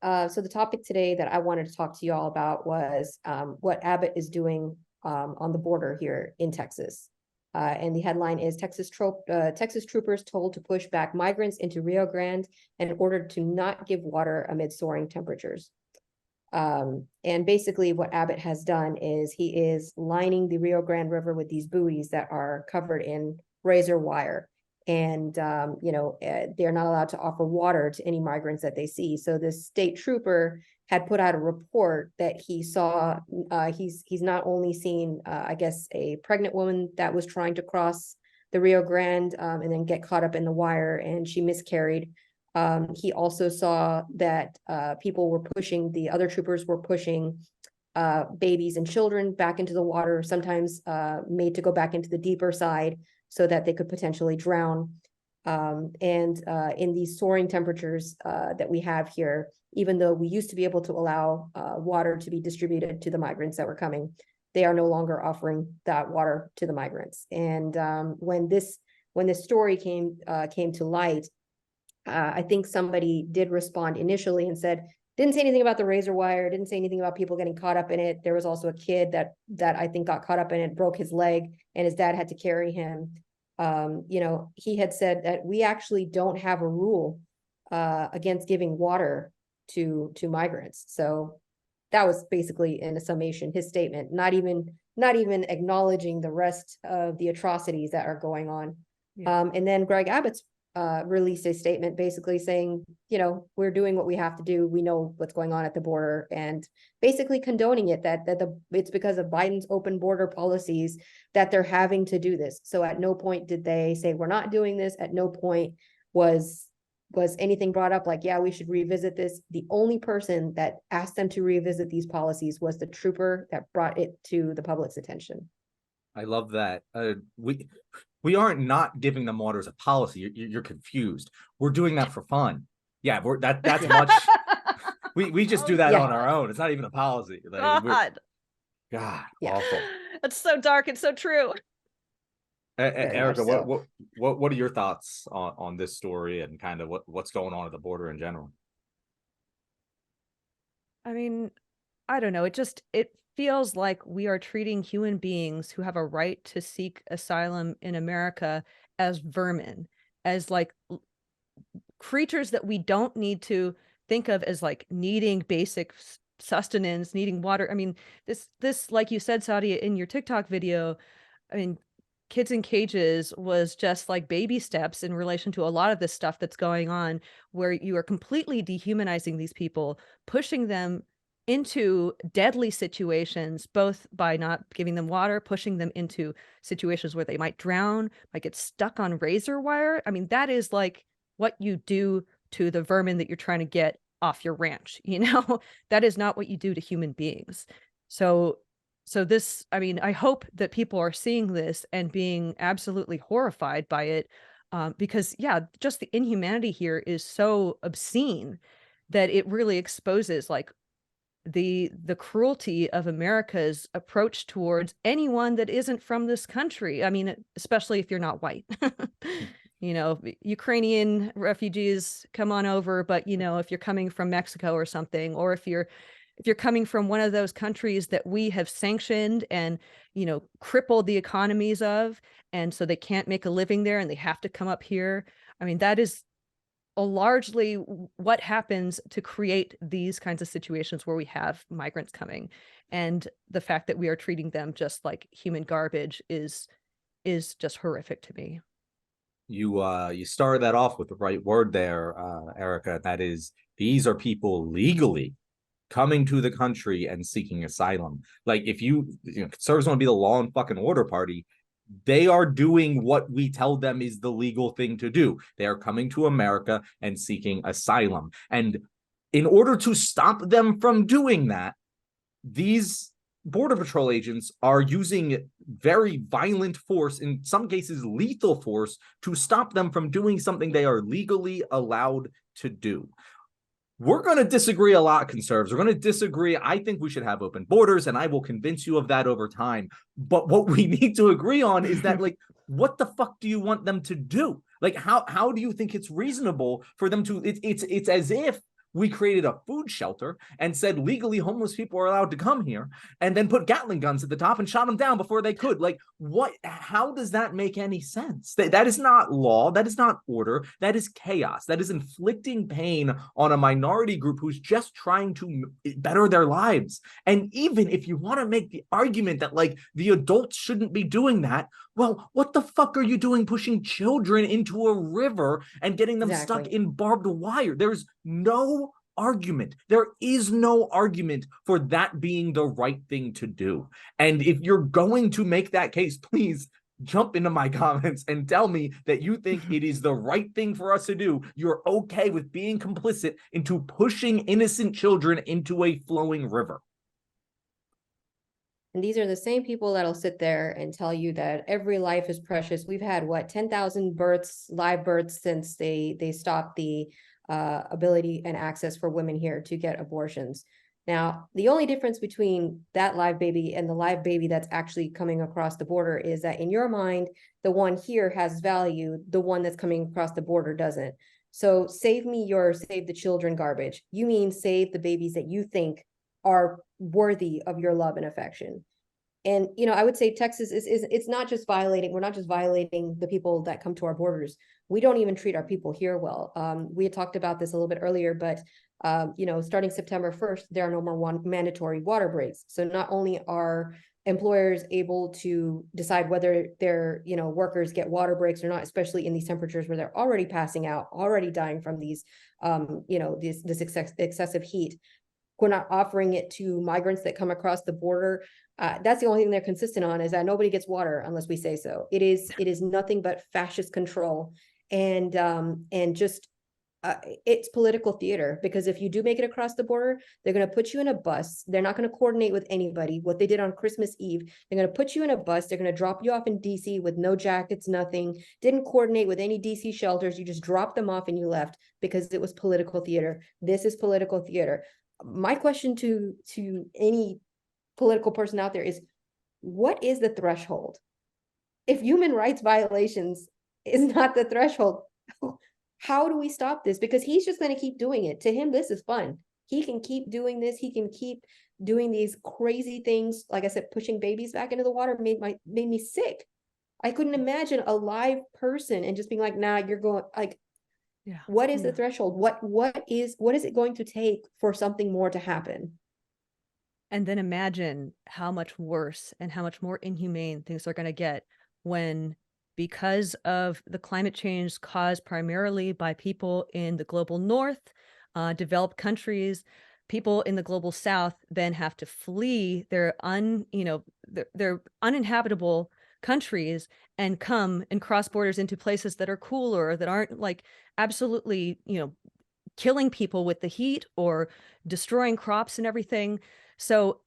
So the topic today that I wanted to talk to you all about was what Abbott is doing on the border here in Texas. And the headline is Texas troopers told to push back migrants into Rio Grande and ordered to not give water amid soaring temperatures. And basically what Abbott has done is he is lining the Rio Grande River with these buoys that are covered in razor wire. And, they're not allowed to offer water to any migrants that they see. So the state trooper had put out a report that he saw, he's not only seen, I guess, a pregnant woman that was trying to cross the Rio Grande and then get caught up in the wire and she miscarried. He also saw that the other troopers were pushing babies and children back into the water, sometimes made to go back into the deeper side so that they could potentially drown. In these soaring temperatures that we have here, even though we used to be able to allow water to be distributed to the migrants that were coming, they are no longer offering that water to the migrants. And when this story came to light, I think somebody did respond initially and said, didn't say anything about the razor wire, didn't say anything about people getting caught up in it. There was also a kid that I think got caught up in it, broke his leg, and his dad had to carry him. He had said that we actually don't have a rule against giving water to migrants. So that was basically, in a summation, his statement, not even acknowledging the rest of the atrocities that are going on. Yeah. And then Greg Abbott's released a statement basically saying, we're doing what we have to do. We know what's going on at the border, and basically condoning it, that it's because of Biden's open border policies that they're having to do this. So at no point did they say we're not doing this. At no point was anything brought up like, yeah, we should revisit this. The only person that asked them to revisit these policies was the trooper that brought it to the public's attention. I love that. We aren't not giving them water as a policy. You're confused. We're doing that for fun. Yeah, that's much. We just do that on our own. It's not even a policy. God, yeah. Awful. That's so dark and so true. Erica, what are your thoughts on this story and kind of what's going on at the border in general? I mean, I don't know. It feels like we are treating human beings who have a right to seek asylum in America as vermin, as like creatures that we don't need to think of as like needing basic sustenance, needing water. I mean, this, like you said, Sadia, in your TikTok video, I mean, kids in cages was just like baby steps in relation to a lot of this stuff that's going on, where you are completely dehumanizing these people, pushing them into deadly situations, both by not giving them water, pushing them into situations where they might drown, might get stuck on razor wire. I mean, that is like what you do to the vermin that you're trying to get off your ranch. That is not what you do to human beings. So this, I mean, I hope that people are seeing this and being absolutely horrified by it, because yeah, just the inhumanity here is so obscene that it really exposes like the cruelty of America's approach towards anyone that isn't from this country. I mean, especially if you're not white. Ukrainian refugees, come on over, but if you're coming from Mexico or something, or if you're coming from one of those countries that we have sanctioned and crippled the economies of, and so they can't make a living there and they have to come up here. I mean, that is largely what happens to create these kinds of situations where we have migrants coming, and the fact that we are treating them just like human garbage is just horrific to me. You started that off with the right word there, Erica. That is, these are people legally coming to the country and seeking asylum. Like, if conservatives want to be the law and fucking order party, they are doing what we tell them is the legal thing to do. They are coming to America and seeking asylum. And in order to stop them from doing that, these Border Patrol agents are using very violent force, in some cases lethal force, to stop them from doing something they are legally allowed to do. We're going to disagree a lot, conservatives. We're going to disagree. I think we should have open borders, and I will convince you of that over time. But what we need to agree on is that, like, what the fuck do you want them to do? Like, how do you think it's reasonable for them to? It's as if We created a food shelter and said legally homeless people are allowed to come here, and then put Gatling guns at the top and shot them down before they could. Like, what? How does that make any sense? That is not law. That is not order. That is chaos. That is inflicting pain on a minority group who's just trying to better their lives. And even if you want to make the argument that like the adults shouldn't be doing that, well, what the fuck are you doing pushing children into a river and getting them stuck in barbed wire? There's no argument. There is no argument for that being the right thing to do. And if you're going to make that case, please jump into my comments and tell me that you think it is the right thing for us to do. You're okay with being complicit into pushing innocent children into a flowing river. And these are the same people that'll sit there and tell you that every life is precious. We've had what, 10,000 births, live births, since they stopped the ability and access for women here to get abortions. Now, the only difference between that live baby and the live baby that's actually coming across the border is that in your mind, the one here has value, the one that's coming across the border doesn't. So save me your save the children garbage. You mean save the babies that you think are worthy of your love and affection. And, you know, I would say Texas is it's not just violating, we're not just violating the people that come to our borders. We don't even treat our people here well. We had talked about this a little bit earlier, but, you know, starting September 1st, there are no more mandatory water breaks. So not only are employers able to decide whether their, you know, workers get water breaks or not, especially in these temperatures where they're already passing out, already dying from these, you know, this excessive heat. We're not offering it to migrants that come across the border. That's the only thing they're consistent on, is that nobody gets water unless we say so. It is nothing but fascist control, and just it's political theater, because if you do make it across the border, they're going to put you in a bus. They're not going to coordinate with anybody. What they did on Christmas Eve, they're going to put you in a bus. They're going to drop you off in DC with no jackets, nothing. Didn't coordinate with any DC shelters. You just dropped them off and you left because it was political theater. This is political theater. My question to any political person out there is, what is the threshold? If human rights violations is not the threshold, how do we stop this? Because he's just going to keep doing it. To him, this is fun. He can keep doing this. He can keep doing these crazy things. Like I said, pushing babies back into the water made me sick. I couldn't imagine a live person and just being like, nah, you're going, like, yeah. What is the threshold? What is it going to take for something more to happen? And then imagine how much worse and how much more inhumane things are going to get when, because of the climate change caused primarily by people in the global north, developed countries, people in the global south then have to flee their uninhabitable countries and come and cross borders into places that are cooler, that aren't like absolutely, you know, killing people with the heat or destroying crops and everything. So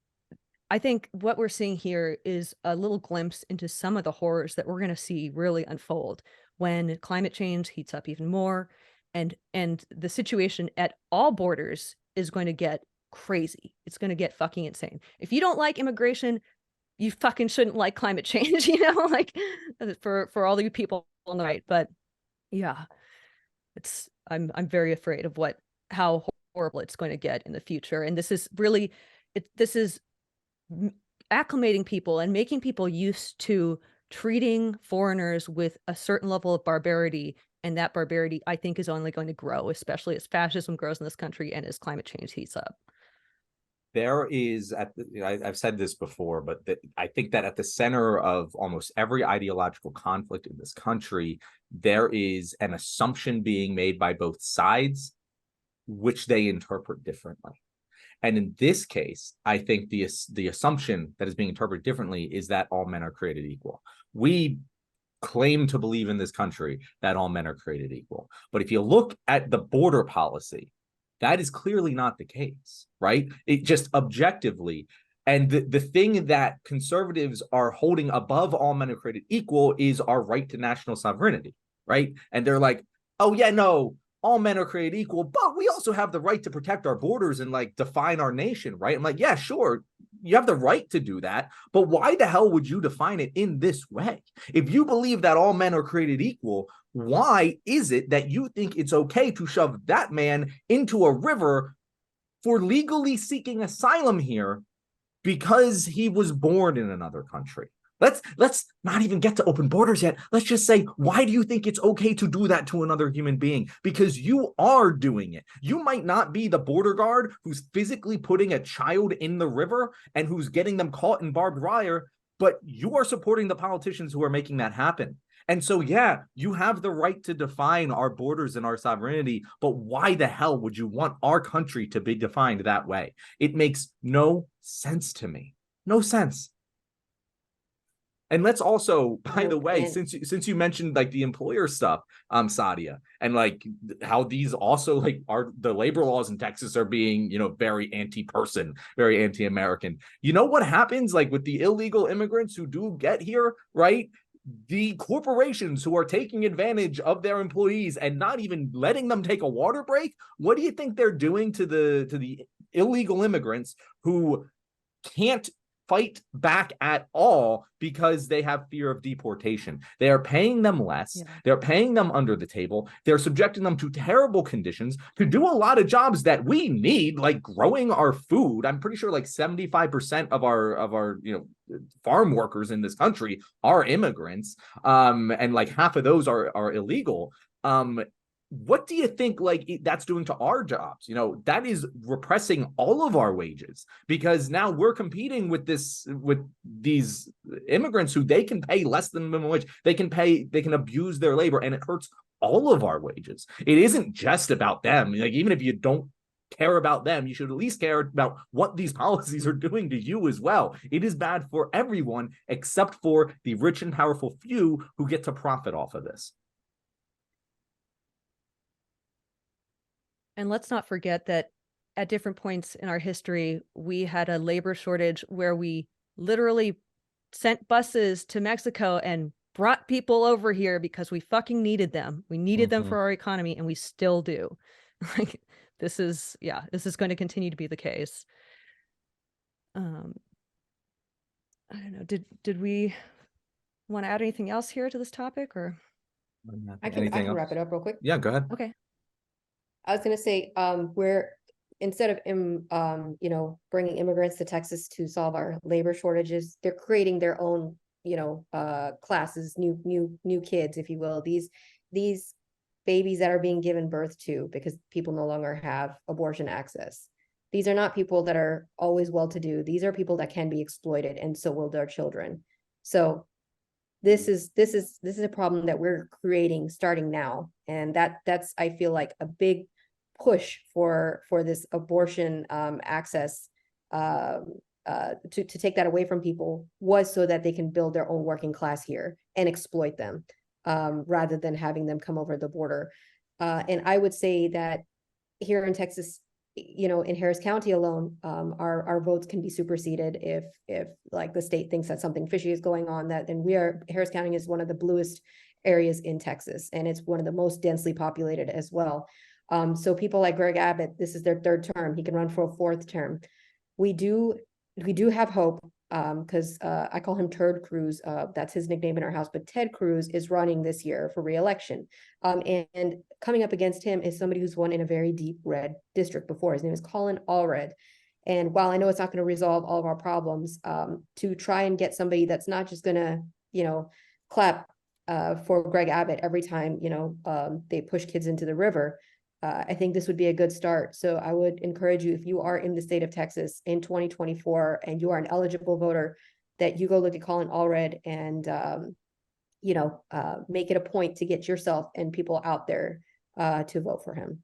I think what we're seeing here is a little glimpse into some of the horrors that we're going to see really unfold when climate change heats up even more, and the situation at all borders is going to get crazy. It's going to get fucking insane. If you don't like immigration, you fucking shouldn't like climate change, you know, like for all you people all night. But yeah, I'm very afraid of how horrible it's going to get in the future. And this is really, this is acclimating people and making people used to treating foreigners with a certain level of barbarity. And that barbarity, I think, is only going to grow, especially as fascism grows in this country and as climate change heats up. There is, I've said this before, but I think that at the center of almost every ideological conflict in this country, there is an assumption being made by both sides, which they interpret differently. And in this case, I think the assumption that is being interpreted differently is that all men are created equal. We claim to believe in this country that all men are created equal. But if you look at the border policy, that is clearly not the case, right? It just objectively. And the thing that conservatives are holding above all men are created equal is our right to national sovereignty, right? And they're like, oh yeah, no, all men are created equal, but we also have the right to protect our borders and like define our nation, right? I'm like, yeah, sure, you have the right to do that, but why the hell would you define it in this way? If you believe that all men are created equal, why is it that you think it's okay to shove that man into a river for legally seeking asylum here because he was born in another country? Let's not even get to open borders yet. Let's just say, why do you think it's okay to do that to another human being? Because you are doing it. You might not be the border guard who's physically putting a child in the river and who's getting them caught in barbed wire, but you are supporting the politicians who are making that happen. And so, yeah, you have the right to define our borders and our sovereignty, but why the hell would you want our country to be defined that way? It makes no sense to me. No sense. And let's also, by the way, since you mentioned like the employer stuff, Sadia, and like how these also like are the labor laws in Texas are being, very anti-person, very anti-American. You know what happens like with the illegal immigrants who do get here, right? The corporations who are taking advantage of their employees and not even letting them take a water break, what do you think they're doing to the illegal immigrants who can't fight back at all because they have fear of deportation? They are paying them less. Yeah. They're paying them under the table. They're subjecting them to terrible conditions to do a lot of jobs that we need, like growing our food. I'm pretty sure like 75% of our farm workers in this country are immigrants. And like half of those are illegal. What do you think like that's doing to our jobs? That is repressing all of our wages, because now we're competing with these immigrants who they can pay less than minimum wage. They can abuse their labor, and it hurts all of our wages. It isn't just about them. Like, even if you don't care about them, you should at least care about what these policies are doing to you as well. It is bad for everyone except for the rich and powerful few who get to profit off of this. And let's not forget that at different points in our history, we had a labor shortage where we literally sent buses to Mexico and brought people over here because we fucking needed them. We needed them for our economy, and we still do. Like, this is going to continue to be the case. I don't know. Did we want to add anything else here to this topic, or? I can wrap it up real quick. Yeah, go ahead. Okay. I was going to say, we're instead of bringing immigrants to Texas to solve our labor shortages, they're creating their own classes, new kids, if you will. These babies that are being given birth to because people no longer have abortion access. These are not people that are always well-to-do. These are people that can be exploited, and so will their children. So this is a problem that we're creating starting now, and that's I feel like a big push for this abortion access to take that away from people, was so that they can build their own working class here and exploit them rather than having them come over the border. And I would say that here in Texas, in Harris County alone, our votes can be superseded if like the state thinks that something fishy is going on. Harris County is one of the bluest areas in Texas, and it's one of the most densely populated as well. So people like Greg Abbott, this is their third term. He can run for a fourth term. We do have hope, because I call him Turd Cruz. That's his nickname in our house. But Ted Cruz is running this year for re-election. And coming up against him is somebody who's won in a very deep red district before. His name is Colin Allred. And while I know it's not going to resolve all of our problems, to try and get somebody that's not just going to, clap for Greg Abbott every time, they push kids into the river, I think this would be a good start. So I would encourage you, if you are in the state of Texas in 2024 and you are an eligible voter, that you go look at Colin Allred and, make it a point to get yourself and people out there to vote for him.